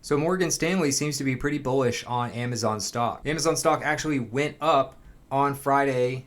So Morgan Stanley seems to be pretty bullish on Amazon stock. Amazon stock actually went up on Friday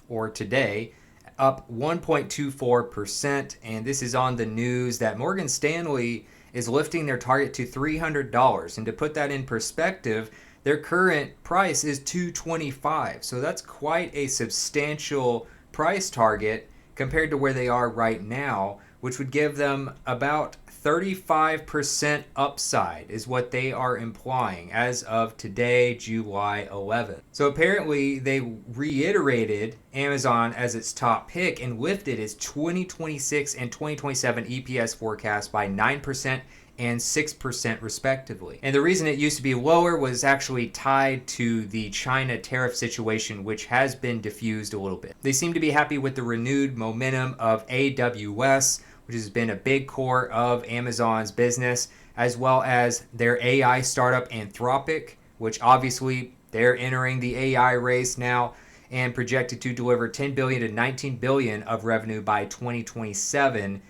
or today, up 1.24%. And this is on the news that Morgan Stanley is lifting their target to $300. And to put that in perspective, their current price is $225. So that's quite a substantial price target compared to where they are right now, which would give them about 35% upside is what they are implying as of today, July 11th. So apparently they reiterated Amazon as its top pick and lifted its 2026 and 2027 EPS forecast by 9% and 6% respectively. And the reason it used to be lower was actually tied to the China tariff situation, which has been diffused a little bit. They seem to be happy with the renewed momentum of AWS, which has been a big core of Amazon's business, as well as their AI startup Anthropic, which obviously they're entering the AI race now and projected to deliver $10 billion to $19 billion of revenue by 2027.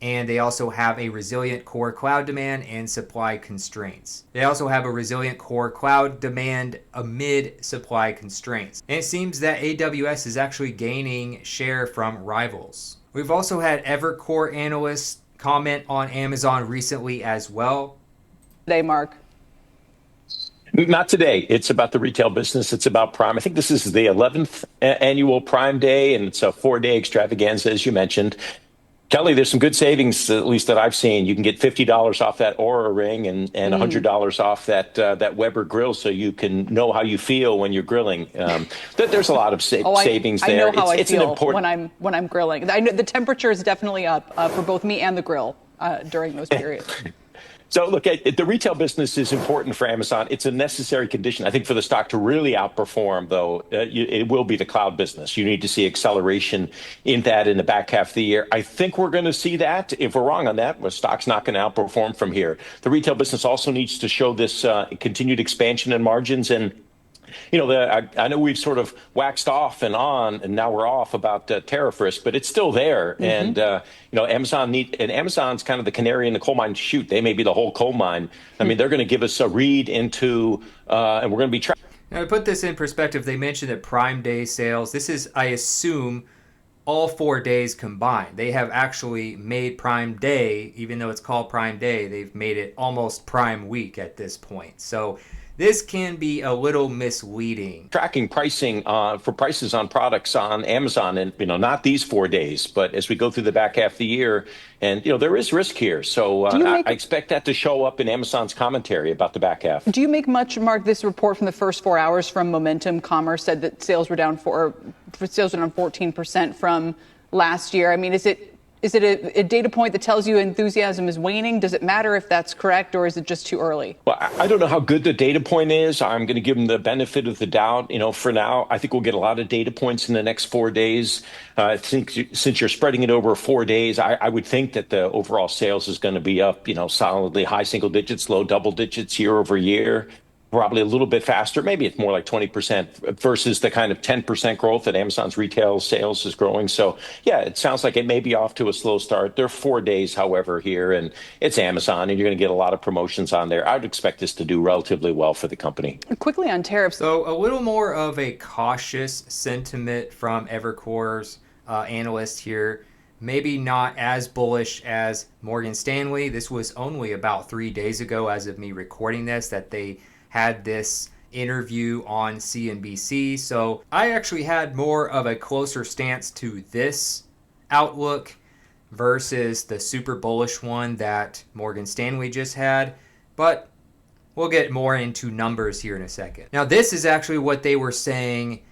And they also have a resilient core cloud demand and supply constraints. They also have a resilient core cloud demand amid supply constraints. And it seems that AWS is actually gaining share from rivals. We've also had Evercore analysts comment on Amazon recently as well. Today, Mark. Not today. It's about the retail business. It's about Prime. I think this is the 11th annual Prime Day, and it's a 4-day extravaganza, as you mentioned. Kelly, there's some good savings, at least that I've seen. You can get $50 off that Aura ring and $100 off that Weber grill, so you can know how you feel when you're grilling. There's a lot of savings there. I know how I feel when I'm grilling. I know the temperature is definitely up for both me and the grill during those periods. So look, the retail business is important for Amazon. It's a necessary condition, I think, for the stock to really outperform, though. It will be the cloud business. You need to see acceleration in that in the back half of the year. I think we're going to see that. If we're wrong on that, the stock's not going to outperform from here. The retail business also needs to show this continued expansion in margins. And you know, I know we've sort of waxed off and on, and now we're off about tariff risk, but it's still there. Mm-hmm. And you know, Amazon's kind of the canary in the coal mine. Shoot, they may be the whole coal mine. I mean, they're going to give us a read into, and we're going to be tracking. Now, to put this in perspective, they mentioned that Prime Day sales. This is, I assume, all 4 days combined. They have actually made Prime Day, even though it's called Prime Day, they've made it almost Prime Week at this point. So this can be a little misleading. Tracking pricing for prices on products on Amazon, and you know, not these 4 days, but as we go through the back half of the year, and you know, there is risk here. So I expect that to show up in Amazon's commentary about the back half. Do you make much, Mark? This report from the first 4 hours from Momentum Commerce said that sales were down 14% from last year. I mean, is it a data point that tells you enthusiasm is waning? Does it matter if that's correct, or is it just too early? Well, I don't know how good the data point is. I'm going to give them the benefit of the doubt. You know, for now, I think we'll get a lot of data points in the next 4 days. I think since you're spreading it over 4 days, I would think that the overall sales is going to be up, you know, solidly high single digits, low double digits year over year. Probably a little bit faster. Maybe it's more like 20% versus the kind of 10% growth that Amazon's retail sales is growing. So, yeah, it sounds like it may be off to a slow start. There are 4 days, however, here, and it's Amazon, and you're going to get a lot of promotions on there. I would expect this to do relatively well for the company. Quickly on tariffs. So a little more of a cautious sentiment from Evercore's analyst here. Maybe not as bullish as Morgan Stanley. This was only about 3 days ago, as of me recording this, that they had this interview on CNBC. So I actually had more of a closer stance to this outlook versus the super bullish one that Morgan Stanley just had. But we'll get more into numbers here in a second. Now, this is actually what they were saying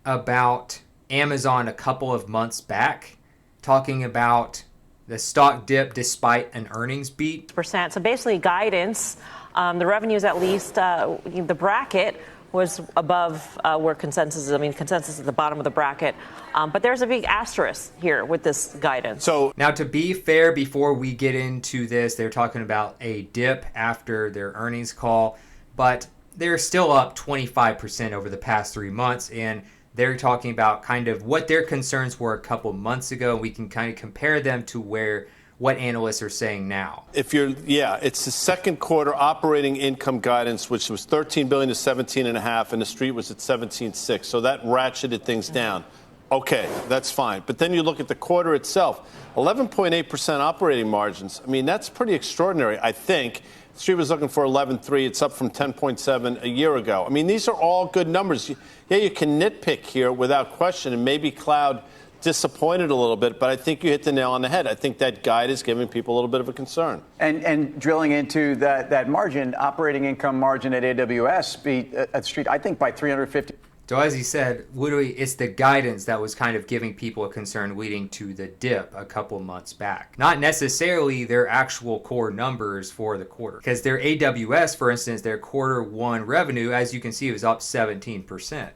about Amazon a couple of months back, talking about the stock dip despite an earnings beat. So basically guidance. The revenues, at least, the bracket was above where consensus is. I mean, consensus is at the bottom of the bracket. But there's a big asterisk here with this guidance. So now, to be fair, before we get into this, they're talking about a dip after their earnings call. But they're still up 25% over the past 3 months. And they're talking about kind of what their concerns were a couple months ago. We can kind of compare them to where what analysts are saying now. It's the second quarter operating income guidance, which was 13 billion to 17.5, and the street was at 17.6. So that ratcheted things down. Okay, that's fine. But then you look at the quarter itself, 11.8% operating margins. I mean, that's pretty extraordinary, I think. The street was looking for 11.3. It's up from 10.7 a year ago. I mean, these are all good numbers. Yeah, you can nitpick here without question, and maybe cloud disappointed a little bit, but I think you hit the nail on the head. I think that guide is giving people a little bit of a concern. And drilling into that margin, operating income margin at AWS beat at Street, I think, by 350. So as he said, literally, it's the guidance that was kind of giving people a concern leading to the dip a couple months back. Not necessarily their actual core numbers for the quarter. Because their AWS, for instance, their quarter one revenue, as you can see, was up 17%.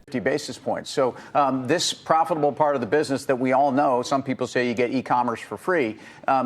50 basis points. So this profitable part of the business that we all know, some people say you get e-commerce for free,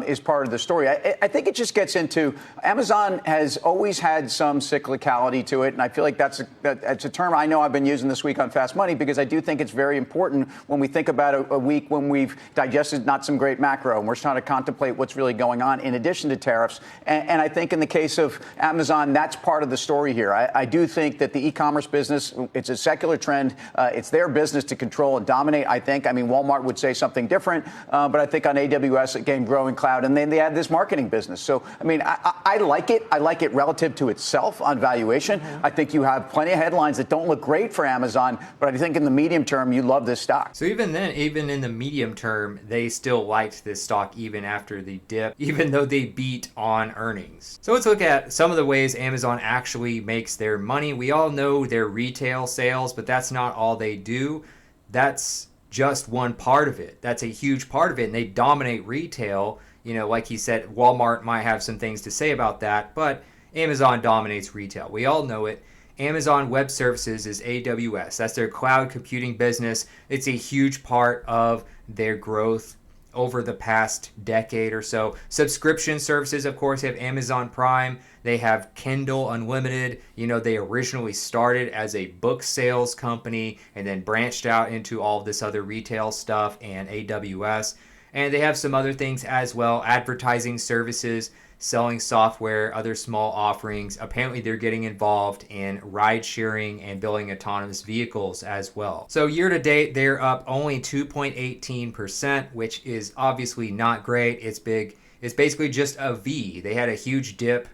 is part of the story. I think it just gets into, Amazon has always had some cyclicality to it, and I feel like that's a term I know I've been using this week on Fast Money, because I do think it's very important when we think about a week when we've digested not some great macro and we're trying to contemplate what's really going on in addition to tariffs. And I think in the case of Amazon, that's part of the story here. I do think that the e-commerce business, it's a secular trend. It's their business to control and dominate, I think. I mean, Walmart would say something different, but I think on AWS, again, growing cloud, and then they had this marketing business. So, I mean, I like it. I like it relative to itself on valuation. I think you have plenty of headlines that don't look great for Amazon, but I think in the medium term, you love this stock. So even then, even in the medium term, they still liked this stock even after the dip, even though they beat on earnings. So let's look at some of the ways Amazon actually makes their money. We all know their retail sales, but that's not all they do. That's just one part of it. That's a huge part of it, and they dominate retail. You know, like he said, Walmart might have some things to say about that, but Amazon dominates retail. We all know it. Amazon Web Services is AWS. That's their cloud computing business. It's a huge part of their growth over the past decade or so. Subscription services, of course, have Amazon Prime. They have Kindle Unlimited. You know, they originally started as a book sales company and then branched out into all this other retail stuff and AWS. And they have some other things as well, advertising services, selling software, other small offerings. Apparently they're getting involved in ride sharing and building autonomous vehicles as well. So year to date, they're up only 2.18%, which is obviously not great. It's big. It's basically just a V. They had a huge dip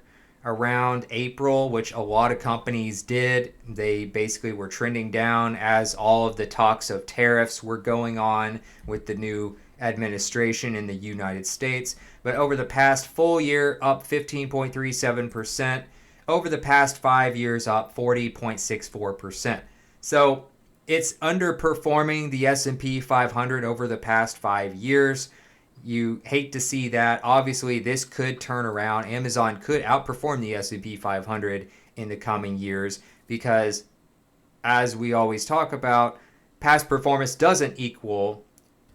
around April, which a lot of companies did. They basically were trending down as all of the talks of tariffs were going on with the new administration in the United States. But over the past full year, up 15.37%. Over the past 5 years, up 40.64%. So it's underperforming the S&P 500 over the past 5 years. You hate to see that. Obviously, this could turn around. Amazon could outperform the S&P 500 in the coming years because, as we always talk about, past performance doesn't equal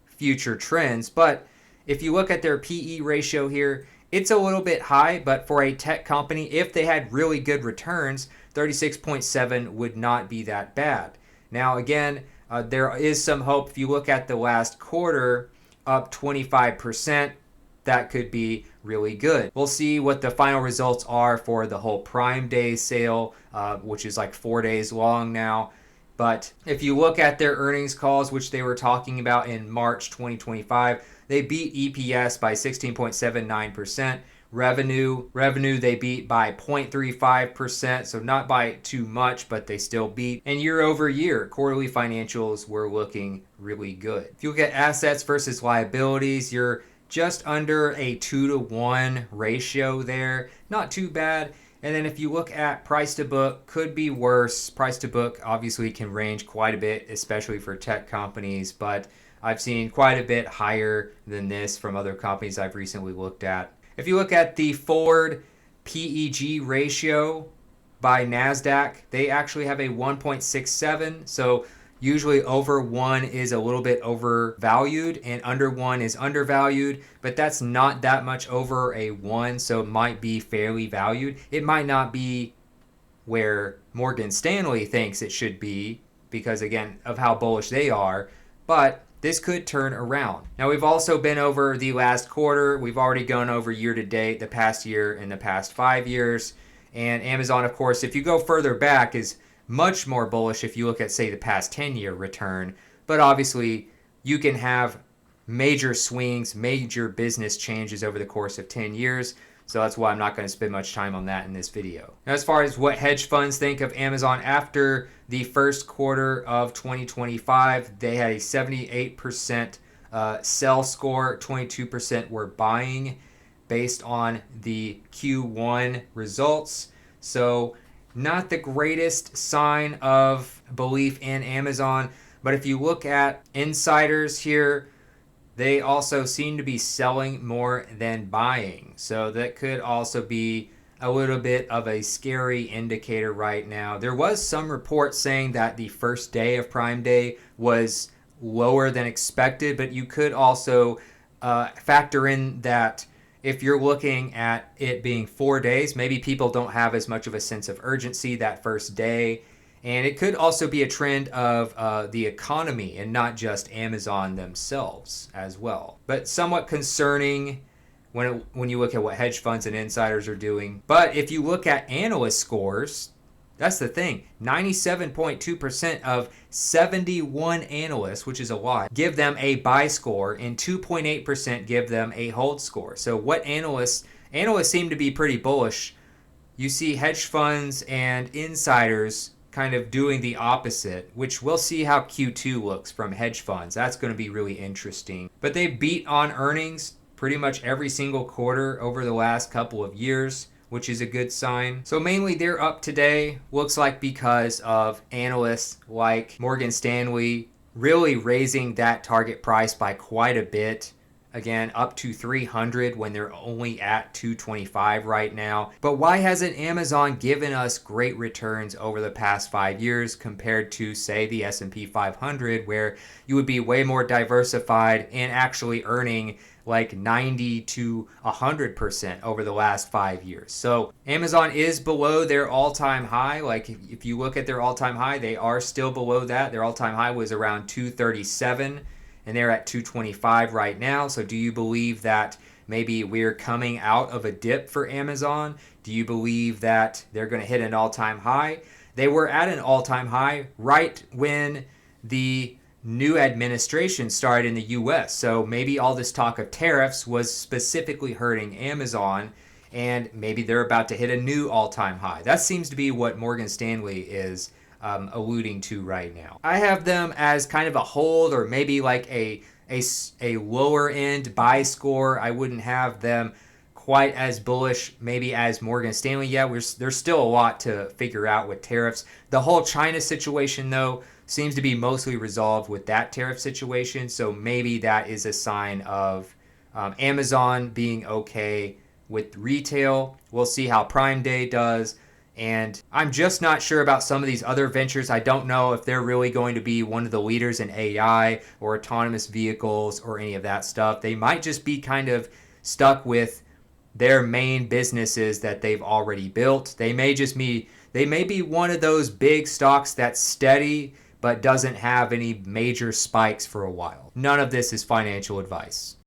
future trends. But if you look at their PE ratio here, it's a little bit high, but for a tech company, if they had really good returns, 36.7 would not be that bad. Now, again, there is some hope. If you look at the last quarter, up 25%, that could be really good. We'll see what the final results are for the whole Prime Day sale, which is like 4 days long now. But if you look at their earnings calls, which they were talking about in March 2025, they beat EPS by 16.79%. Revenue, they beat by 0.35%, so not by too much, but they still beat. And year over year, quarterly financials were looking really good. If you look at assets versus liabilities, you're just under a 2-to-1 ratio there. Not too bad. And then if you look at price to book, could be worse. Price to book obviously can range quite a bit, especially for tech companies, but I've seen quite a bit higher than this from other companies I've recently looked at. If you look at the forward PEG ratio by NASDAQ, they actually have a 1.67. So usually over 1 is a little bit overvalued and under 1 is undervalued, but that's not that much over a 1, so it might be fairly valued. It might not be where Morgan Stanley thinks it should be because, again, of how bullish they are, but this could turn around. Now, we've also been over the last quarter. We've already gone over year to date, the past year and the past 5 years. And Amazon, of course, if you go further back, is much more bullish if you look at, say, the past 10-year return. But obviously, you can have major swings, major business changes over the course of 10 years. So that's why I'm not going to spend much time on that in this video. Now, as far as what hedge funds think of Amazon after the first quarter of 2025, they had a 78% sell score, 22% were buying based on the Q1 results. So not the greatest sign of belief in Amazon. But if you look at insiders here, they also seem to be selling more than buying. So that could also be a little bit of a scary indicator right now. There was some reports saying that the first day of Prime Day was lower than expected, but you could also factor in that if you're looking at it being 4 days, maybe people don't have as much of a sense of urgency that first day. And it could also be a trend of the economy and not just Amazon themselves as well. But somewhat concerning when you look at what hedge funds and insiders are doing. But if you look at analyst scores, that's the thing. 97.2% of 71 analysts, which is a lot, give them a buy score, and 2.8% give them a hold score. So what analysts seem to be pretty bullish. You see hedge funds and insiders kind of doing the opposite, which we'll see how Q2 looks from hedge funds. That's going to be really interesting. But they beat on earnings pretty much every single quarter over the last couple of years, which is a good sign. So mainly they're up today, looks like because of analysts like Morgan Stanley really raising that target price by quite a bit. Again, up to 300 when they're only at 225 right now. But why hasn't Amazon given us great returns over the past 5 years compared to, say, the S&P 500, where you would be way more diversified and actually earning like 90 to 100% over the last 5 years. So Amazon is below their all-time high. Like if you look at their all-time high, they are still below that. Their all-time high was around 237. And they're at 225 right now. So do you believe that maybe we're coming out of a dip for Amazon? Do you believe that they're going to hit an all-time high? They were at an all-time high right when the new administration started in the US. So maybe all this talk of tariffs was specifically hurting Amazon, and maybe they're about to hit a new all-time high. That seems to be what Morgan Stanley is alluding to right now. I have them as kind of a hold, or maybe like a lower end buy score. I wouldn't have them quite as bullish maybe as Morgan Stanley yet. There's still a lot to figure out with tariffs. The whole China situation, though, seems to be mostly resolved with that tariff situation. So maybe that is a sign of Amazon being okay with retail. We'll see how Prime Day does. And I'm just not sure about some of these other ventures. I don't know if they're really going to be one of the leaders in AI or autonomous vehicles or any of that stuff. They might just be kind of stuck with their main businesses that they've already built. They may be one of those big stocks that's steady but doesn't have any major spikes for a while. None of this is financial advice.